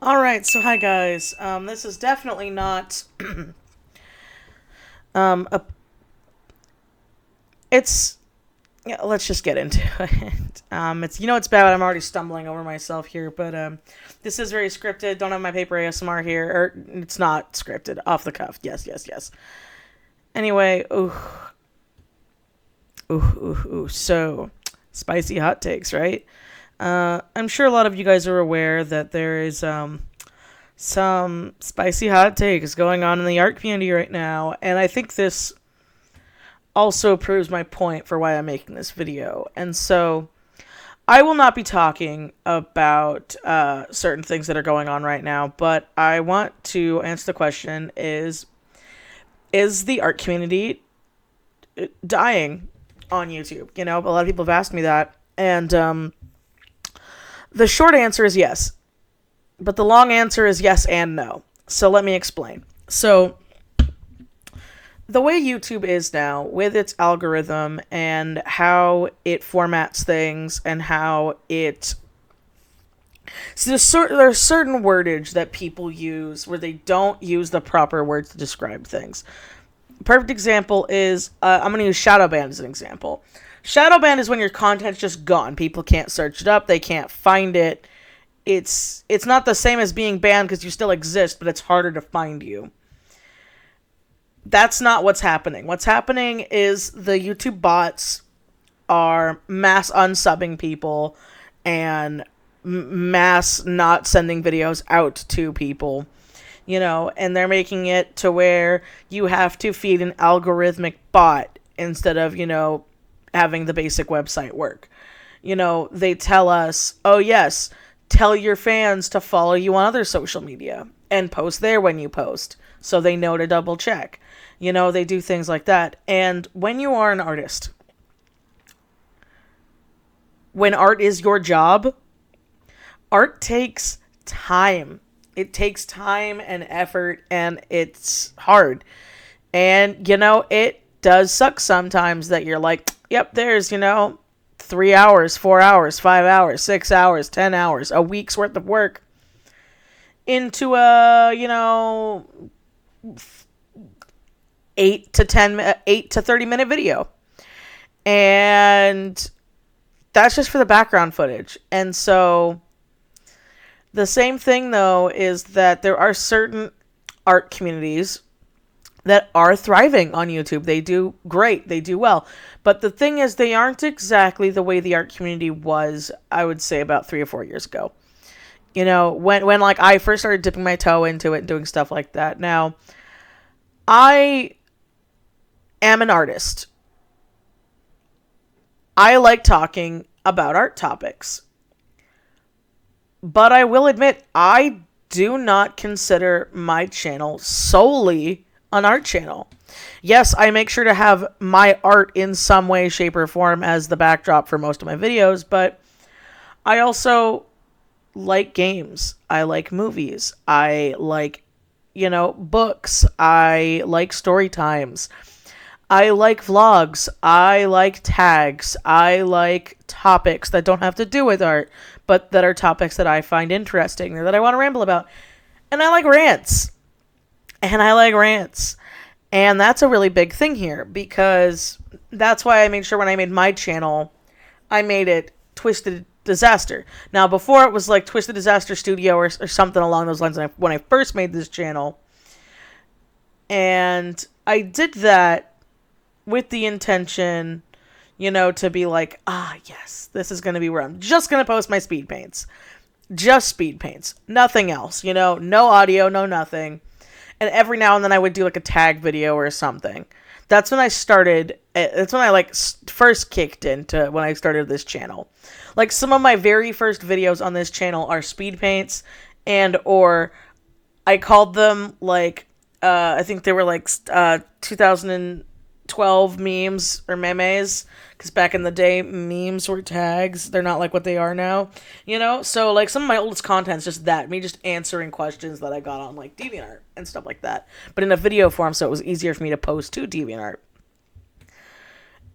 Alright, so hi guys. This is definitely not a it's yeah, let's just get into it. It's bad. I'm already stumbling over myself here, but this is very scripted. Don't have my paper ASMR here, or it's not scripted, off the cuff. Yes, yes, yes. Anyway, ooh. So, spicy hot takes, right? I'm sure a lot of you guys are aware that there is some spicy hot takes going on in the art community right now, and I think this also proves my point for why I'm making this video. And so I will not be talking about certain things that are going on right now, but I want to answer the question: is the art community dying on YouTube? A lot of people have asked me that, and the short answer is yes, but the long answer is yes and no. So let me explain. So the way YouTube is now, with its algorithm and how it formats things and how it... So there's certain wordage that people use where they don't use the proper words to describe things. Perfect example is, I'm going to use shadow ban as an example. Shadow ban is when your content's just gone. People can't search it up. They can't find it. It's not the same as being banned because you still exist, but it's harder to find you. That's not what's happening. What's happening is the YouTube bots are mass unsubbing people and mass not sending videos out to people, and they're making it to where you have to feed an algorithmic bot instead of, having the basic website work. They tell us, oh yes, tell your fans to follow you on other social media and post there when you post, so they know to double check. They do things like that. And when you are an artist, when art is your job, art takes time. It takes time and effort, and it's hard. And, it does suck sometimes that you're like, yep, there's, 3 hours, 4 hours, 5 hours, 6 hours, 10 hours, a week's worth of work into a, 8 to 30 minute video. And that's just for the background footage. And so the same thing, though, is that there are certain art communities that are thriving on YouTube. They do great. They do well. But the thing is, they aren't exactly the way the art community was, I would say, about 3 or 4 years ago. When like I first started dipping my toe into it and doing stuff like that. Now, I am an artist. I like talking about art topics. But I will admit, I do not consider my channel solely an art channel. Yes, I make sure to have my art in some way, shape, or form as the backdrop for most of my videos, but I also like games. I like movies. I like, books. I like story times. I like vlogs. I like tags. I like topics that don't have to do with art, but that are topics that I find interesting or that I want to ramble about. And I like rants. And that's a really big thing here, because that's why I made sure when I made my channel, I made it Twisted Disaster. Now, before it was like Twisted Disaster Studio or something along those lines when I first made this channel. And I did that with the intention, to be like, yes, this is going to be where I'm just going to post my speed paints. Just speed paints. Nothing else, no audio, no nothing. And every now and then I would do like a tag video or something. That's when I started. That's when I first kicked into when I started this channel. Like some of my very first videos on this channel are speed paints, or I called them I think they were 2012 memes or memes, because back in the day memes were tags. They're not like what they are now, so some of my oldest content's just that, me just answering questions that I got on DeviantArt and stuff like that, but in a video form, so it was easier for me to post to DeviantArt.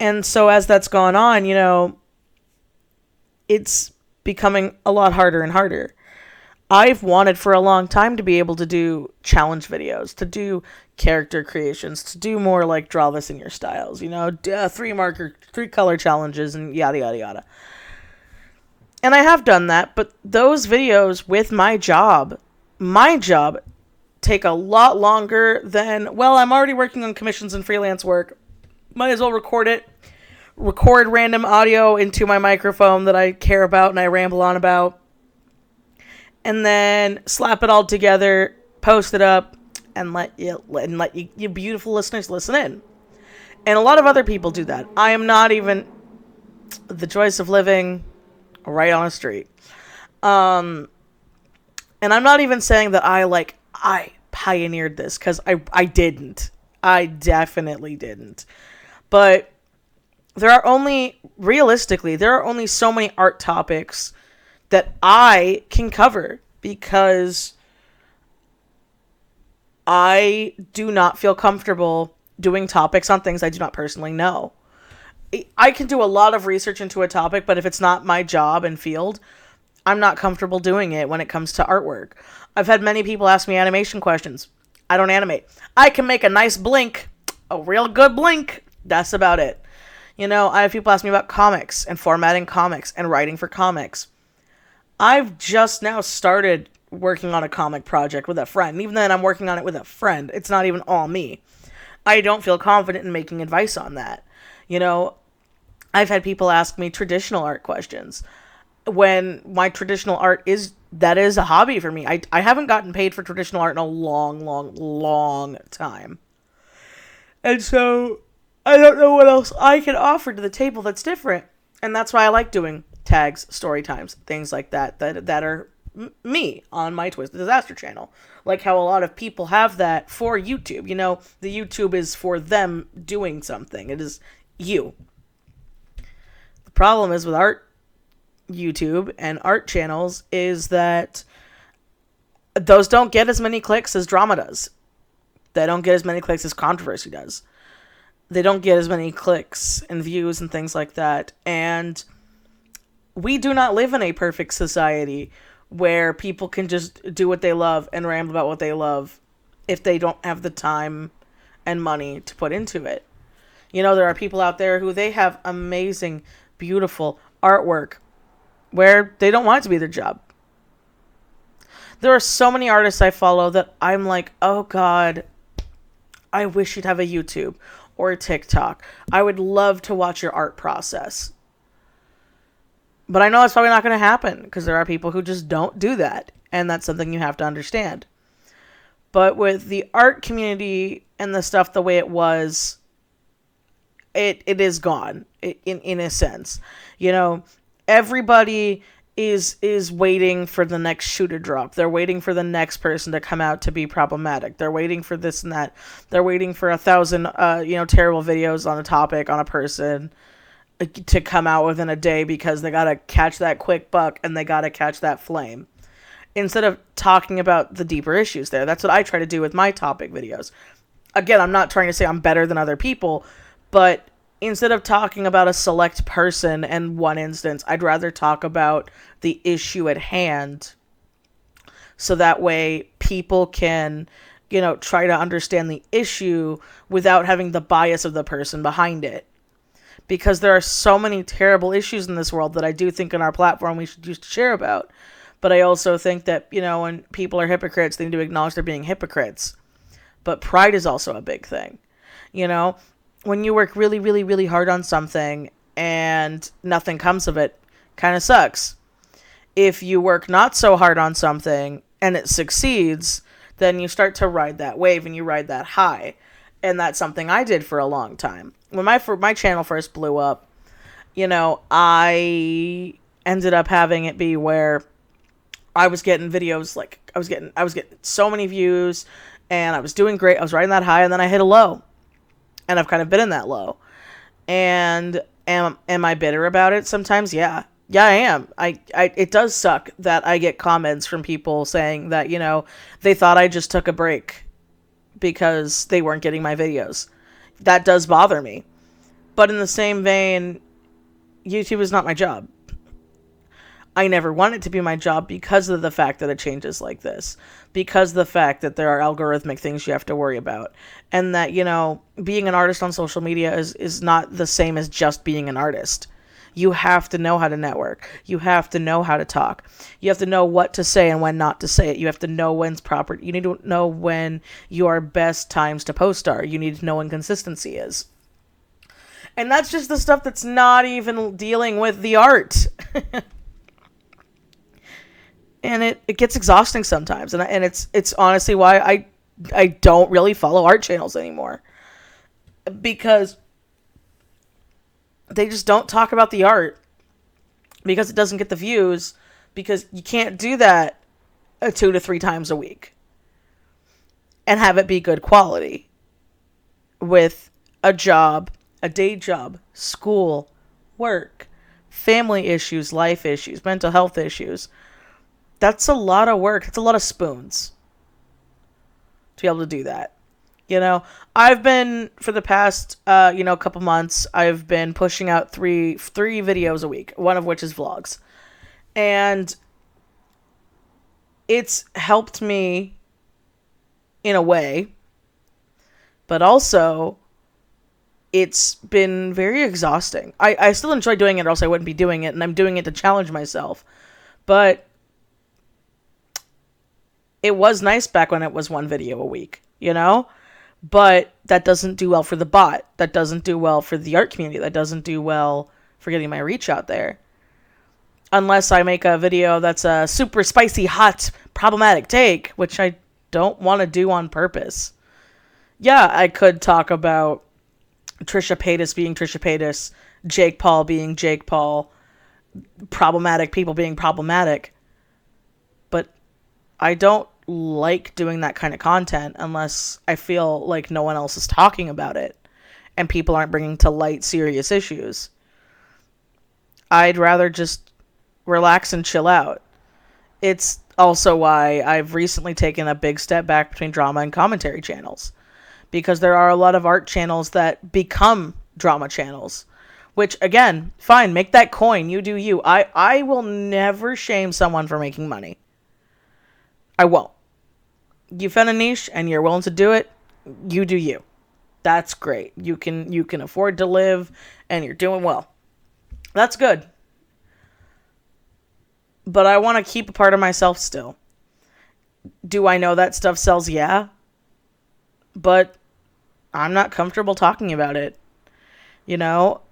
And so as that's gone on, it's becoming a lot harder and harder. I've wanted for a long time to be able to do challenge videos, to do character creations, to do more like draw this in your styles, you know, 3 color challenges and yada yada yada. And I have done that, but those videos with my job take a lot longer than, well, I'm already working on commissions and freelance work. Might as well record random audio into my microphone that I care about and I ramble on about. And then slap it all together, post it up, and let you beautiful listeners listen in. And a lot of other people do that. I am not even the choice of living right on a street. And I'm not even saying that I pioneered this, because I didn't. I definitely didn't. But realistically, there are only so many art topics that I can cover, because I do not feel comfortable doing topics on things I do not personally know. I can do a lot of research into a topic, but if it's not my job and field, I'm not comfortable doing it when it comes to artwork. I've had many people ask me animation questions. I don't animate. I can make a nice blink, a real good blink. That's about it. You know, I have people ask me about comics and formatting comics and writing for comics. I've just now started working on a comic project with a friend. And even then, I'm working on it with a friend. It's not even all me. I don't feel confident in making advice on that. You know, I've had people ask me traditional art questions, when my traditional art is a hobby for me. I haven't gotten paid for traditional art in a long time. And so I don't know what else I can offer to the table that's different. And that's why I like doing tags, story times, things like that are me on my TwistedDisaster channel. Like how a lot of people have that for YouTube. You know, the YouTube is for them doing something. It is you. The problem is with art YouTube and art channels is that those don't get as many clicks as drama does. They don't get as many clicks as controversy does. They don't get as many clicks and views and things like that. And we do not live in a perfect society where people can just do what they love and ramble about what they love if they don't have the time and money to put into it. You know, there are people out there who they have amazing, beautiful artwork where they don't want it to be their job. There are so many artists I follow that I'm like, oh God, I wish you'd have a YouTube or a TikTok. I would love to watch your art process. But I know it's probably not going to happen, because there are people who just don't do that. And that's something you have to understand. But with the art community and the stuff the way it was, it is gone in a sense. You know, everybody is waiting for the next shoe to drop. They're waiting for the next person to come out to be problematic. They're waiting for this and that. They're waiting for 1,000 terrible videos on a topic, on a person, to come out within a day, because they gotta catch that quick buck and they gotta catch that flame, instead of talking about the deeper issues there. That's what I try to do with my topic videos. Again, I'm not trying to say I'm better than other people, but instead of talking about a select person and one instance, I'd rather talk about the issue at hand, so that way people can, you know, try to understand the issue without having the bias of the person behind it. Because there are so many terrible issues in this world that I do think on our platform we should use to share about. But I also think that, you know, when people are hypocrites, they need to acknowledge they're being hypocrites. But pride is also a big thing. You know, when you work really, really, really hard on something and nothing comes of it, kind of sucks. If you work not so hard on something and it succeeds, then you start to ride that wave and you ride that high. And that's something I did for a long time. When my channel first blew up, you know, I ended up having it be where I was getting videos, like I was getting so many views, and I was doing great. I was riding that high, and then I hit a low, and I've kind of been in that low. And am I bitter about it sometimes? Yeah, I am. It does suck that I get comments from people saying that, you know, they thought I just took a break because they weren't getting my videos. That does bother me. But in the same vein, YouTube is not my job. I never want it to be my job because of the fact that it changes like this, because of the fact that there are algorithmic things you have to worry about, and that, being an artist on social media is not the same as just being an artist. You have to know how to network. You have to know how to talk. You have to know what to say and when not to say it. You have to know when's proper. You need to know when your best times to post are. You need to know when consistency is. And that's just the stuff that's not even dealing with the art. And it gets exhausting sometimes. And it's honestly why I don't really follow art channels anymore. Because they just don't talk about the art. Because it doesn't get the views. Because you can't do that 2 to 3 times a week. And have it be good quality. With a job, a day job, school, work, family issues, life issues, mental health issues. That's a lot of work. It's a lot of spoons to be able to do that. I've been, for the past, couple months, I've been pushing out three videos a week, one of which is vlogs. And it's helped me in a way, but also it's been very exhausting. I still enjoy doing it, or else I wouldn't be doing it, and I'm doing it to challenge myself. But it was nice back when it was 1 video a week, But that doesn't do well for the bot. That doesn't do well for the art community. That doesn't do well for getting my reach out there. Unless I make a video that's a super spicy, hot, problematic take, which I don't want to do on purpose. Yeah, I could talk about Trisha Paytas being Trisha Paytas, Jake Paul being Jake Paul, problematic people being problematic. But I don't like doing that kind of content unless I feel like no one else is talking about it and people aren't bringing to light serious issues. I'd rather just relax and chill out. It's also why I've recently taken a big step back between drama and commentary channels, because there are a lot of art channels that become drama channels, which, again, fine, make that coin, you do you. I will never shame someone for making money. I won't. You found a niche and you're willing to do it, you do you. That's great. You can afford to live and you're doing well. That's good. But I want to keep a part of myself still. Do I know that stuff sells? Yeah. But I'm not comfortable talking about it.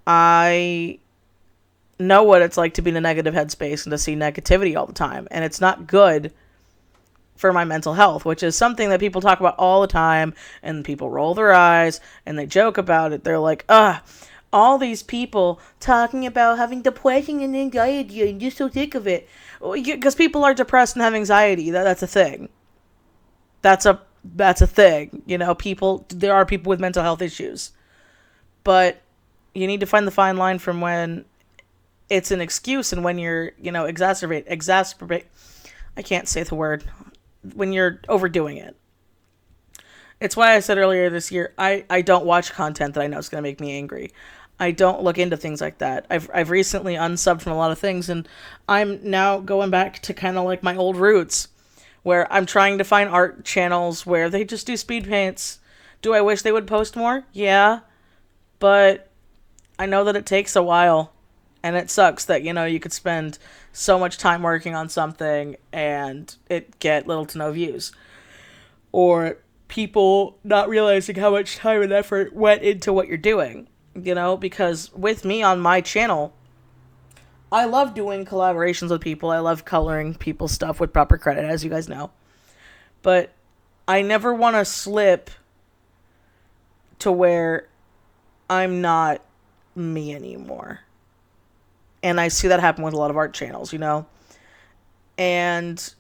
I know what it's like to be in a negative headspace and to see negativity all the time. And it's not good for my mental health, which is something that people talk about all the time, and people roll their eyes and they joke about it. They're like, all these people talking about having depression and anxiety, and you're so sick of it. Because people are depressed and have anxiety. That's a thing. That's a thing. There are people with mental health issues. But you need to find the fine line from when it's an excuse and when you're, exacerbate. I can't say the word. When you're overdoing it. It's why I said earlier this year, I don't watch content that I know is going to make me angry. I don't look into things like that. I've recently unsubbed from a lot of things, and I'm now going back to kind of like my old roots, where I'm trying to find art channels where they just do speed paints. Do I wish they would post more? Yeah. But I know that it takes a while, and it sucks that, you could spend so much time working on something and it get little to no views. Or people not realizing how much time and effort went into what you're doing. Because with me on my channel, I love doing collaborations with people. I love coloring people's stuff with proper credit, as you guys know. But I never want to slip to where I'm not me anymore. And I see that happen with a lot of art channels, And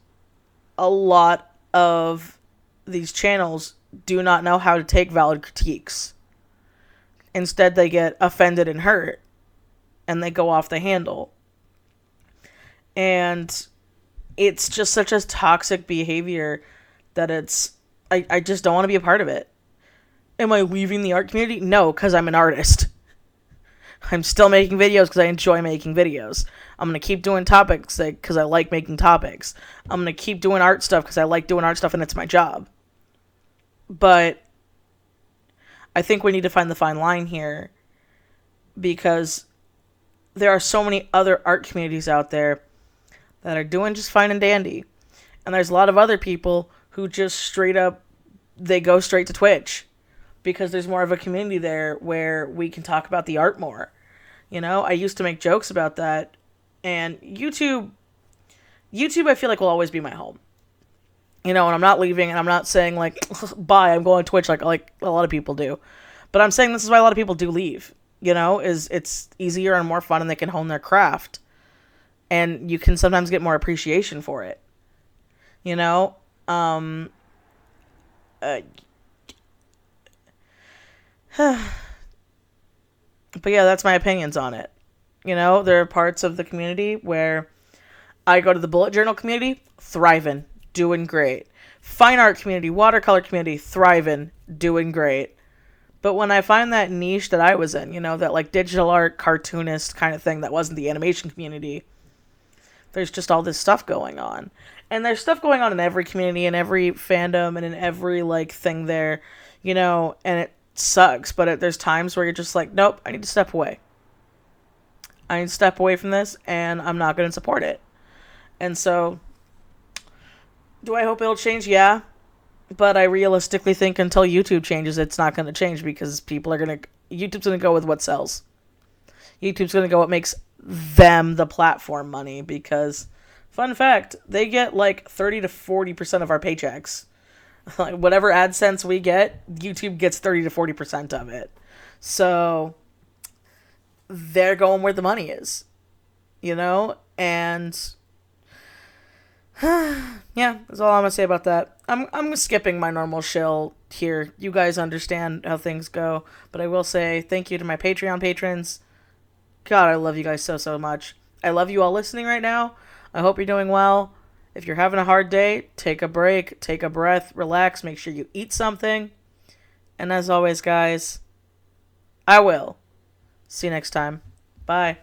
a lot of these channels do not know how to take valid critiques. Instead, they get offended and hurt. And they go off the handle. And it's just such a toxic behavior that I just don't want to be a part of it. Am I leaving the art community? No, because I'm an artist. I'm still making videos because I enjoy making videos. I'm going to keep doing topics because I like making topics. I'm going to keep doing art stuff because I like doing art stuff and it's my job. But I think we need to find the fine line here because there are so many other art communities out there that are doing just fine and dandy. And there's a lot of other people who just straight up, they go straight to Twitch because there's more of a community there where we can talk about the art more. You know, I used to make jokes about that. And YouTube, I feel like will always be my home. You know, and I'm not leaving, and I'm not saying, like, bye, I'm going to Twitch like a lot of people do. But I'm saying this is why a lot of people do leave. You know, is it's easier and more fun, and they can hone their craft. And you can sometimes get more appreciation for it. You know? But yeah, that's my opinions on it. You know, there are parts of the community where I go to the bullet journal community, thriving, doing great. Fine art community, watercolor community, thriving, doing great. But when I find that niche that I was in, you know, that like digital art, cartoonist kind of thing that wasn't the animation community, there's just all this stuff going on. And there's stuff going on in every community, in every fandom, and in every like thing there, you know, and it sucks. But there's times where you're just like, nope, I need to step away. I need to step away from this, and I'm not going to support it. And so, do I hope it'll change? Yeah. But I realistically think until YouTube changes, it's not going to change because YouTube's going to go with what sells. YouTube's going to go what makes them the platform money because, fun fact, they get like 30 to 40% of our paychecks. Like whatever AdSense we get, YouTube gets 30 to 40% of it. So, they're going where the money is, you know? And yeah, that's all I'm gonna say about that. I'm skipping my normal shill here. You guys understand how things go, but I will say thank you to my Patreon patrons. God, I love you guys so much. I love you all listening right now. I hope you're doing well. If you're having a hard day, take a break, take a breath, relax, make sure you eat something. And as always, guys, I will see you next time. Bye.